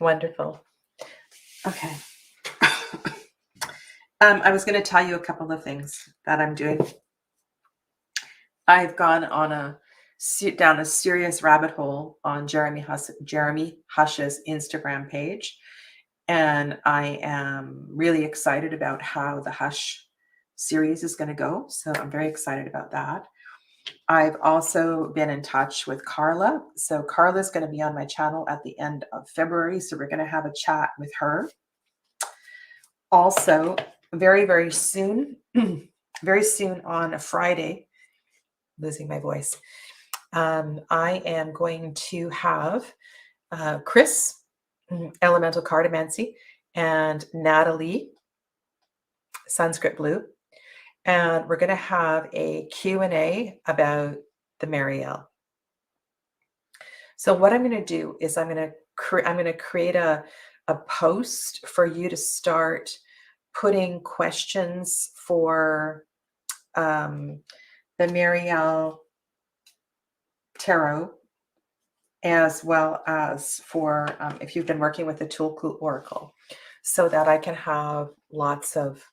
Wonderful. Okay. I was going to tell you a couple of things that I'm doing. I've gone on down a serious rabbit hole on Jeremy Hush's Instagram page, and I am really excited about how the Hush series is going to go. So I'm very excited about that. I've also been in touch with Carla. So Carla's going to be on my channel at the end of February. So we're going to have a chat with her. Also, very, very soon, very soon on a Friday, losing my voice, I am going to have Chris, Elemental Cartomancy, and Natalie, Sanskrit Blue. And we're going to have a Q&A about the Marielle. So what I'm going to do is I'm going to create a post for you to start putting questions for the Marielle Tarot, as well as for if you've been working with the Toolkit Oracle, so that I can have lots of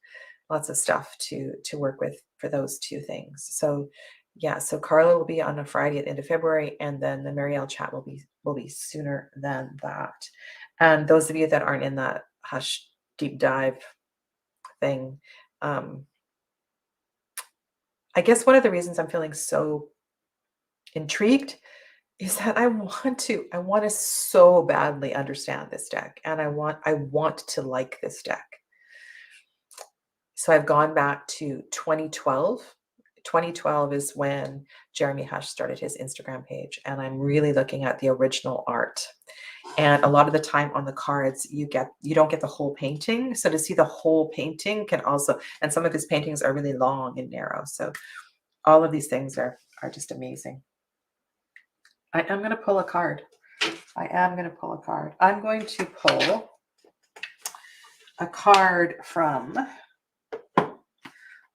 stuff to work with for those two things. So yeah, so Carla will be on a Friday at the end of February, and then the Marielle chat will be sooner than that. And those of you that aren't in that Hush deep dive thing, I guess one of the reasons I'm feeling so intrigued is that I want to so badly understand this deck, and I want to like this deck. So I've gone back to 2012. 2012 is when Jeremy Hush started his Instagram page, and I'm really looking at the original art. And a lot of the time on the cards, you don't get the whole painting. So to see the whole painting can also, and some of his paintings are really long and narrow. So all of these things are just amazing. I am going to pull a card. I'm going to pull a card from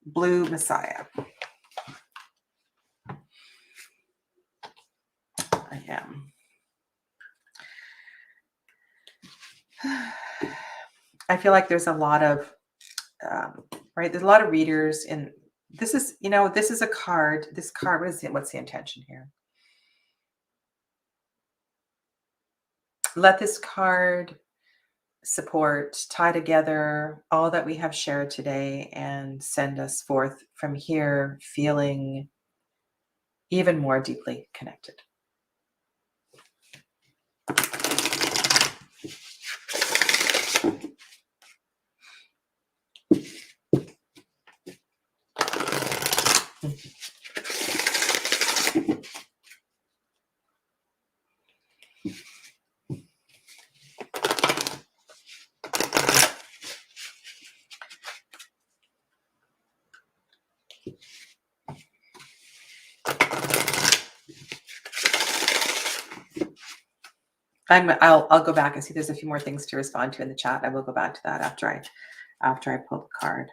Blue Messiah. I am. I feel like there's a lot of, right, there's a lot of readers in this is, this is a card. This card, what's the intention here? Let this card support, tie together all that we have shared today and send us forth from here feeling even more deeply connected. I'll go back and see there's a few more things to respond to in the chat. I will go back to that after I pull the card.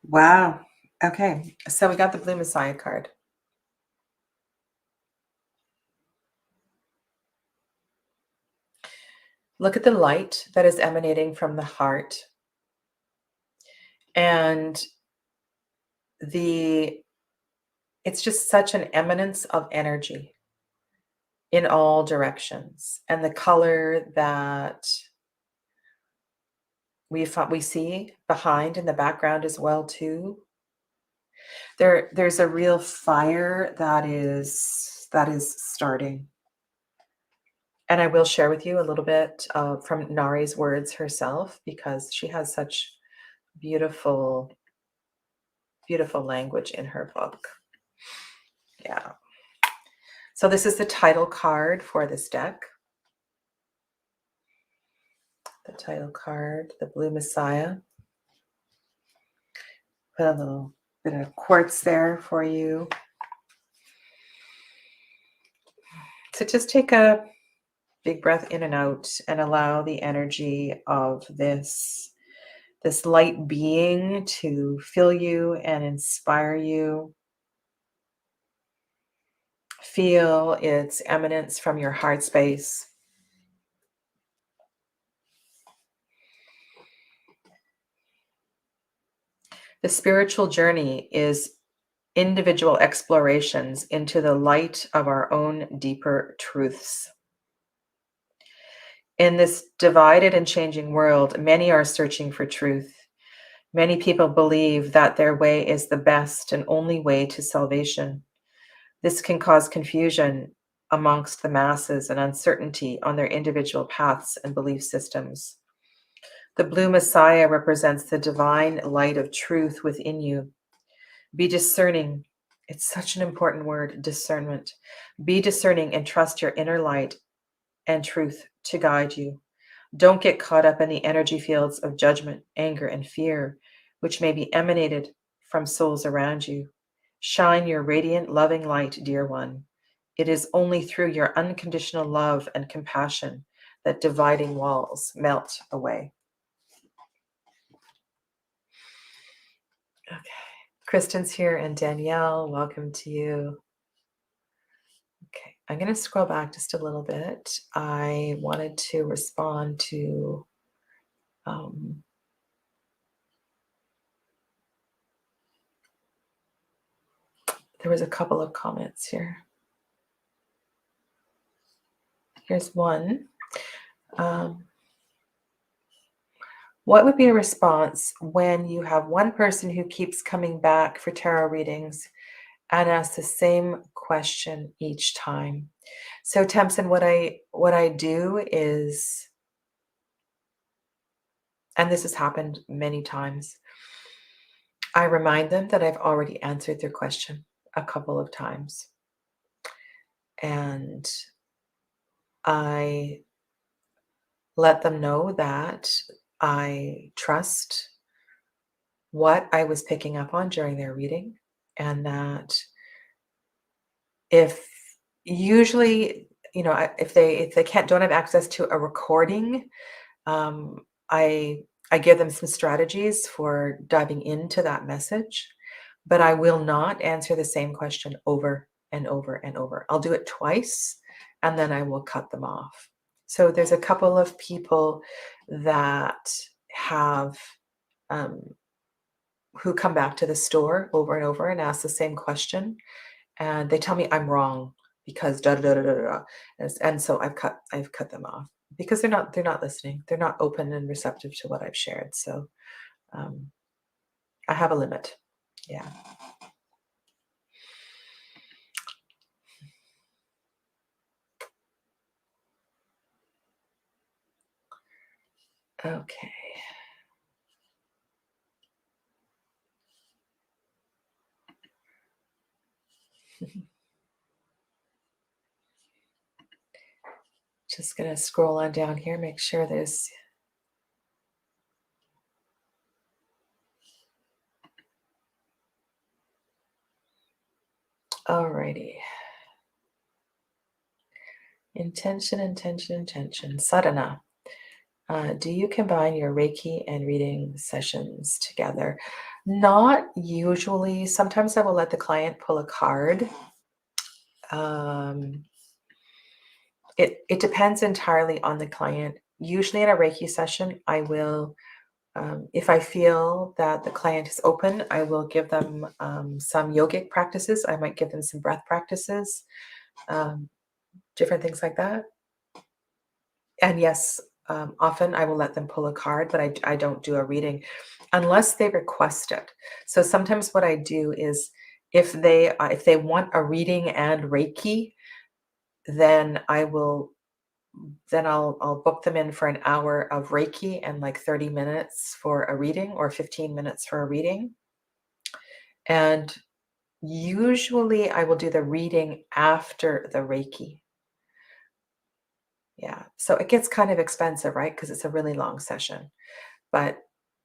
Wow. Okay. So we got the Blue Messiah card. Look at the light that is emanating from the heart. And it's just such an eminence of energy in all directions. And the color that we see behind in the background as well too. There's a real fire that is starting. And I will share with you a little bit from Nari's words herself, because she has such beautiful, beautiful language in her book. Yeah. So this is the title card for this deck. The title card, the Blue Messiah. Put a little bit of quartz there for you. So just take a big breath in and out and allow the energy of this light being to fill you and inspire you. Feel its emanence from your heart space. The spiritual journey is individual explorations into the light of our own deeper truths. In this divided and changing world, many are searching for truth. Many people believe that their way is the best and only way to salvation. This can cause confusion amongst the masses and uncertainty on their individual paths and belief systems. The Blue Messiah represents the divine light of truth within you. Be discerning. It's such an important word, discernment. Be discerning and trust your inner light and truth to guide you. Don't get caught up in the energy fields of judgment, anger, and fear, which may be emanated from souls around you. Shine your radiant, loving light, dear one. It is only through your unconditional love and compassion that dividing walls melt away. Okay. Kristen's here and Danielle, welcome to you. Okay, I'm going to scroll back just a little bit. I wanted to respond to there was a couple of comments here. Here's one. What would be a response when you have one person who keeps coming back for tarot readings and asks the same question each time? So Tamsin, what I do is, and this has happened many times, I remind them that I've already answered their question a couple of times. And I let them know that I trust what I was picking up on during their reading, and that if usually, if they don't have access to a recording, I I give them some strategies for diving into that message, but I will not answer the same question over and over and over. I'll do it twice and then I will cut them off. So there's a couple of people that have um, who come back to the store over and over and ask the same question, and they tell me I'm wrong because da da da da da. Da. And so I've cut them off because they're not listening. They're not open and receptive to what I've shared. So um, I have a limit. Yeah. Okay. Just gonna scroll on down here, make sure there's. Alrighty. Intention, intention, intention. Sadhana. Do you combine your Reiki and reading sessions together? Not usually. Sometimes I will let the client pull a card. Um, it depends entirely on the client. Usually in a Reiki session, I will, if I feel that the client is open, I will give them some yogic practices. I might give them some breath practices, um, different things like that. And yes, often I will let them pull a card, but I don't do a reading unless they request it. So sometimes what I do is if they want a reading and Reiki, then I'll book them in for an hour of Reiki and like 30 minutes for a reading or 15 minutes for a reading. And usually I will do the reading after the Reiki. Yeah. So it gets kind of expensive, right? Because it's a really long session. But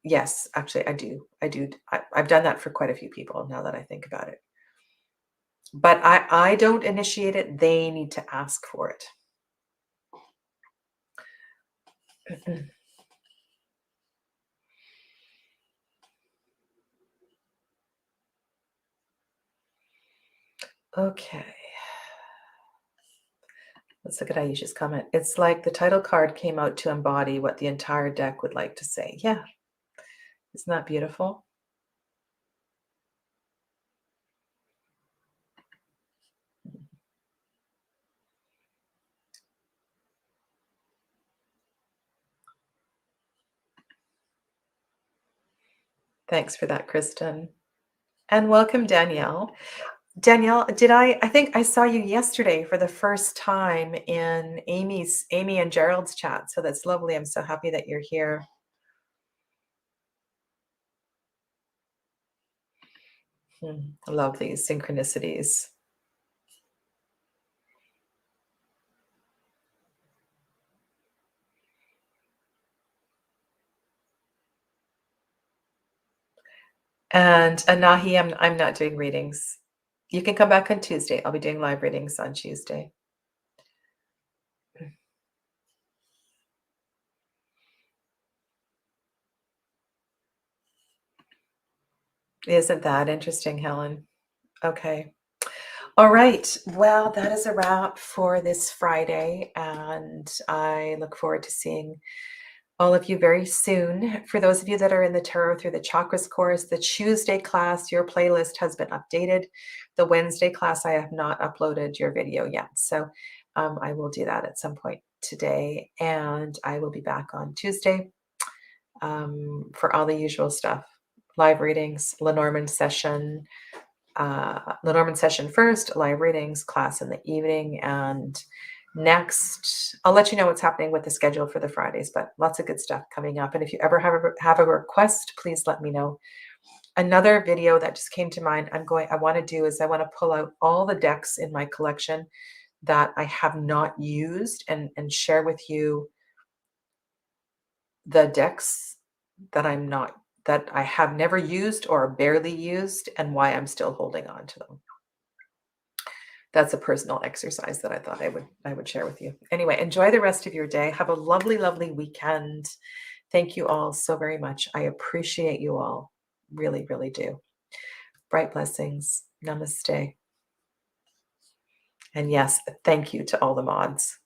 yes, actually, I do. I've done that for quite a few people now that I think about it. But I don't initiate it. They need to ask for it. Okay. Let's look at Aisha's comment. It's like the title card came out to embody what the entire deck would like to say. Yeah. Isn't that beautiful? Thanks for that, Kristen. And welcome, Danielle. Danielle, I think I saw you yesterday for the first time in Amy and Gerald's chat. So that's lovely. I'm so happy that you're here. I love these synchronicities. And Anahi, I'm not doing readings. You can come back on Tuesday. I'll be doing live readings on Tuesday. Isn't that interesting, Helen? Okay. All right. Well, that is a wrap for this Friday, and I look forward to seeing all of you very soon. For those of you that are in the Tarot Through the Chakras course, the Tuesday class, your playlist has been updated. The Wednesday class, I have not uploaded your video yet. So I will do that at some point today. And I will be back on Tuesday for all the usual stuff. Live readings, Lenormand session, first, live readings, class in the evening, and next I'll let you know what's happening with the schedule for the Fridays, but lots of good stuff coming up. And if you ever have a request, please let me know. Another video that just came to mind I want to do is I want to pull out all the decks in my collection that I have not used and share with you the decks that I have never used or barely used and why I'm still holding on to them. That's a personal exercise that I thought I would share with you. Anyway, enjoy the rest of your day. Have a lovely, lovely weekend. Thank you all so very much. I appreciate you all. Really, really do. Bright blessings. Namaste. And yes, thank you to all the mods.